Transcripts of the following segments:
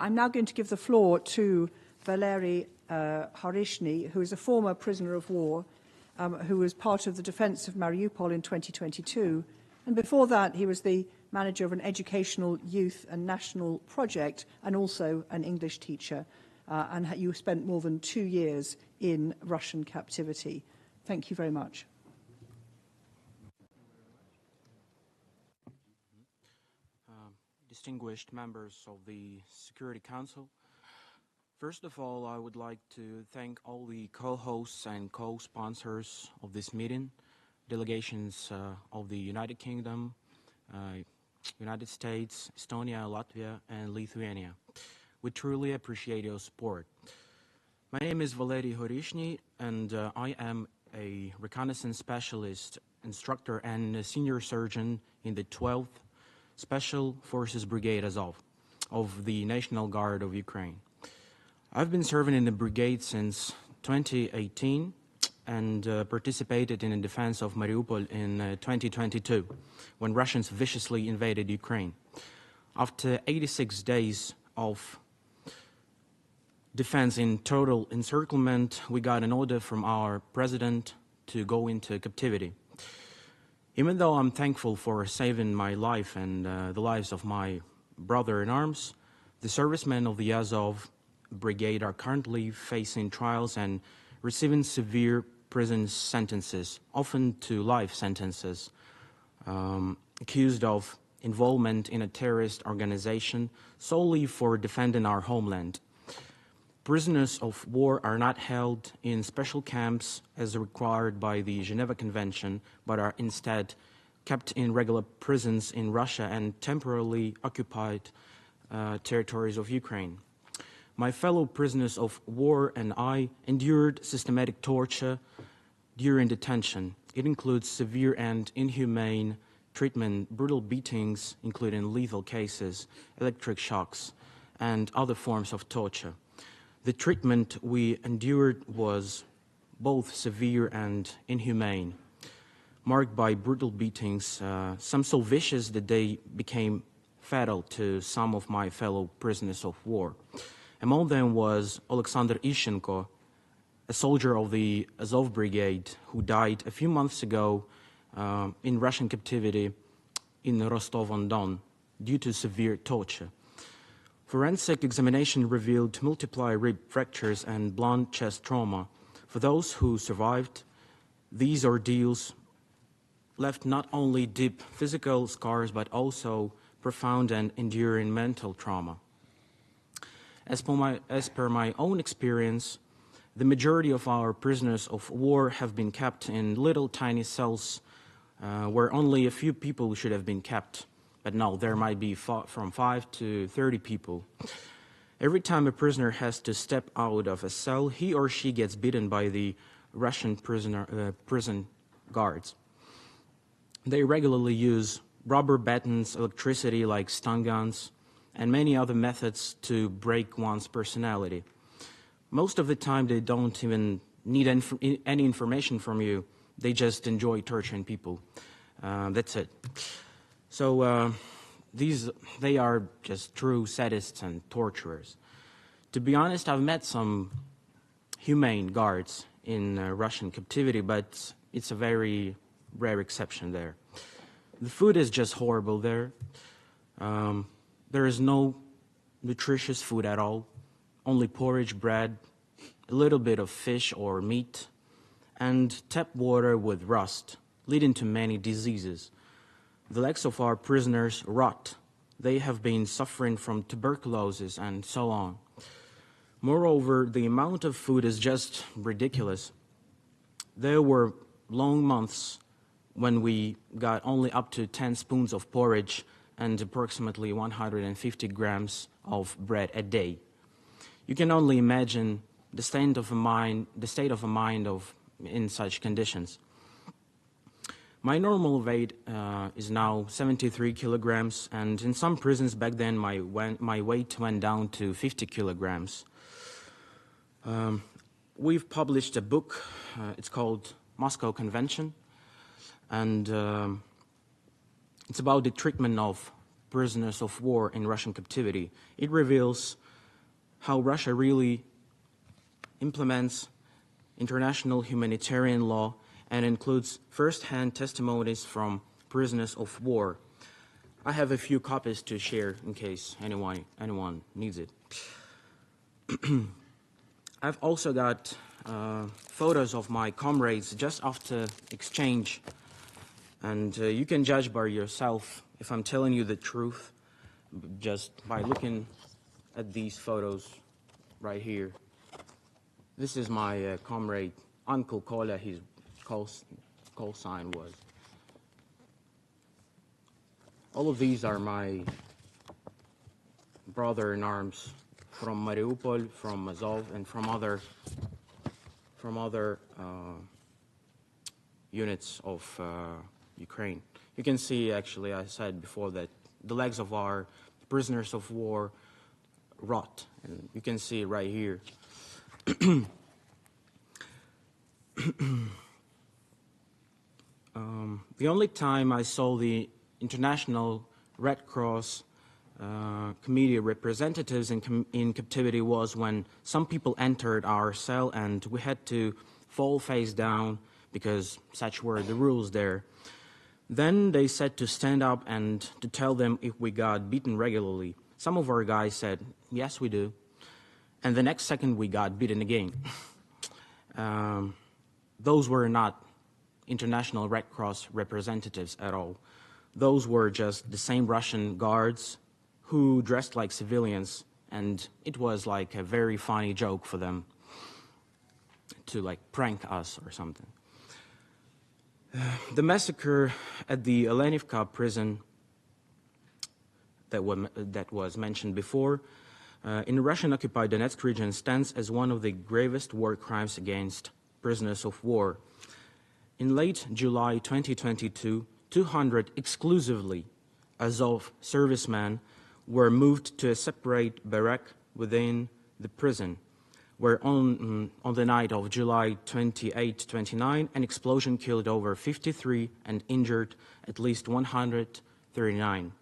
I'm now going to give the floor to Valerii Horishnii, who is a former prisoner of war, who was part of the defence of Mariupol in 2022. And before that, he was the manager of an educational youth and national project and also an English teacher. And you spent more than 2 years in Russian captivity. Thank you very much. Distinguished members of the Security Council, first of all, I would like to thank all the co-hosts and co-sponsors of this meeting, delegations of the United Kingdom, United States, Estonia, Latvia, and Lithuania. We truly appreciate your support. My name is Valerii Horishnii, and I am a reconnaissance specialist, instructor, and a senior surgeon in the 12th Special Forces Brigade Azov of the National Guard of Ukraine. I've been serving in the brigade since 2018 and participated in the defense of Mariupol in 2022 when Russians viciously invaded Ukraine. After 86 days of defense in total encirclement, we got an order from our president to go into captivity. Even though I'm thankful for saving my life and the lives of my brother in arms, the servicemen of the Azov Brigade are currently facing trials and receiving severe prison sentences, often to life sentences, accused of involvement in a terrorist organization solely for defending our homeland. Prisoners of war are not held in special camps as required by the Geneva Convention, but are instead kept in regular prisons in Russia and temporarily occupied territories of Ukraine. My fellow prisoners of war and I endured systematic torture during detention. It includes severe and inhumane treatment, brutal beatings, including lethal cases, electric shocks, and other forms of torture. The treatment we endured was both severe and inhumane, marked by brutal beatings, some so vicious that they became fatal to some of my fellow prisoners of war. Among them was Alexander Ishchenko, a soldier of the Azov Brigade who died a few months ago in Russian captivity in Rostov-on-Don due to severe torture. Forensic examination revealed multiple rib fractures and blunt chest trauma. For those who survived, these ordeals left not only deep physical scars, but also profound and enduring mental trauma. As per my own experience, the majority of our prisoners of war have been kept in little tiny cells where only a few people should have been kept. But no, there might be from 5 to 30 people. Every time a prisoner has to step out of a cell, he or she gets beaten by the Russian prison guards. They regularly use rubber batons, electricity like stun guns, and many other methods to break one's personality. Most of the time, they don't even need any information from you. They just enjoy torturing people. That's it. So they are just true sadists and torturers. To be honest, I've met some humane guards in Russian captivity, but it's a very rare exception there. The food is just horrible there. There is no nutritious food at all, only porridge, bread, a little bit of fish or meat, and tap water with rust, leading to many diseases. The legs of our prisoners rot. They have been suffering from tuberculosis and so on. Moreover, the amount of food is just ridiculous. There were long months when we got only up to 10 spoons of porridge and approximately 150 grams of bread a day. You can only imagine the state of mind in such conditions. My normal weight is now 73 kilograms, and in some prisons back then my weight went down to 50 kilograms. We've published a book, it's called Moscow Convention, and it's about the treatment of prisoners of war in Russian captivity. It reveals how Russia really implements international humanitarian law and includes first-hand testimonies from prisoners of war. I have a few copies to share in case anyone needs it. I've also got photos of my comrades just after exchange, and you can judge by yourself if I'm telling you the truth just by looking at these photos right here. This is my comrade, Uncle Kola, his call sign was. All of these are my brother in arms from Mariupol, from Azov, and from other units of Ukraine. You can see, actually, I said before that the legs of our prisoners of war rot, and you can see right here. The only time I saw the International Red Cross Committee representatives in captivity was when some people entered our cell and we had to fall face down because such were the rules there. Then they said to stand up and to tell them if we got beaten regularly. Some of our guys said, yes, we do. And the next second we got beaten again. Those were not International Red Cross representatives at all. Those were just the same Russian guards who dressed like civilians, and it was like a very funny joke for them to like prank us or something. The massacre at the Olenivka prison that was mentioned before in the Russian-occupied Donetsk region stands as one of the gravest war crimes against prisoners of war. In late July 2022, 200 exclusively Azov servicemen were moved to a separate barrack within the prison, where on the night of July 28-29, an explosion killed over 53 and injured at least 139.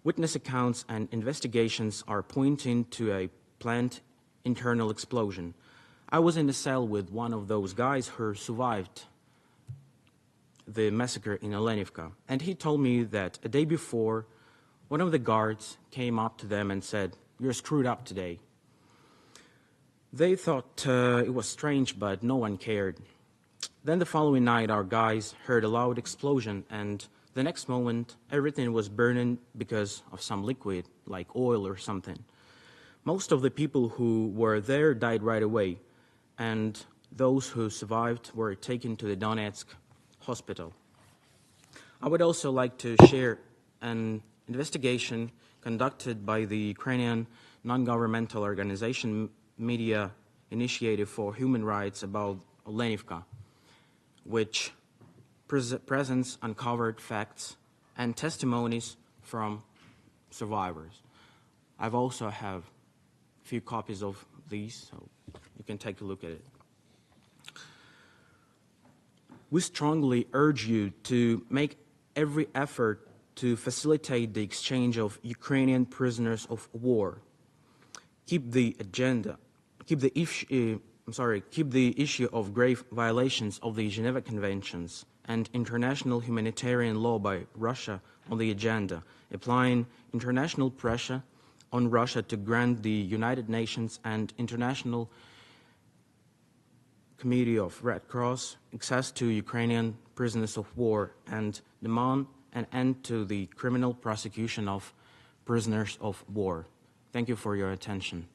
Witness accounts and investigations are pointing to a planned internal explosion. I was in a cell with one of those guys who survived the massacre in Olenivka, and he told me that a day before, one of the guards came up to them and said, "You're screwed up today." They thought it was strange, but no one cared. Then the following night, our guys heard a loud explosion, and the next moment, everything was burning because of some liquid, like oil or something. Most of the people who were there died right away, and those who survived were taken to the Donetsk hospital. I would also like to share an investigation conducted by the Ukrainian non-governmental organization Media Initiative for Human Rights about Olenivka, which presents uncovered facts and testimonies from survivors. I've also have a few copies of these, so you can take a look at it. We strongly urge you to make every effort to facilitate the exchange of Ukrainian prisoners of war. Keep the issue of grave violations of the Geneva Conventions and international humanitarian law by Russia on the agenda, applying international pressure on Russia to grant the United Nations and International Committee of Red Cross access to Ukrainian prisoners of war and demand an end to the criminal prosecution of prisoners of war. Thank you for your attention.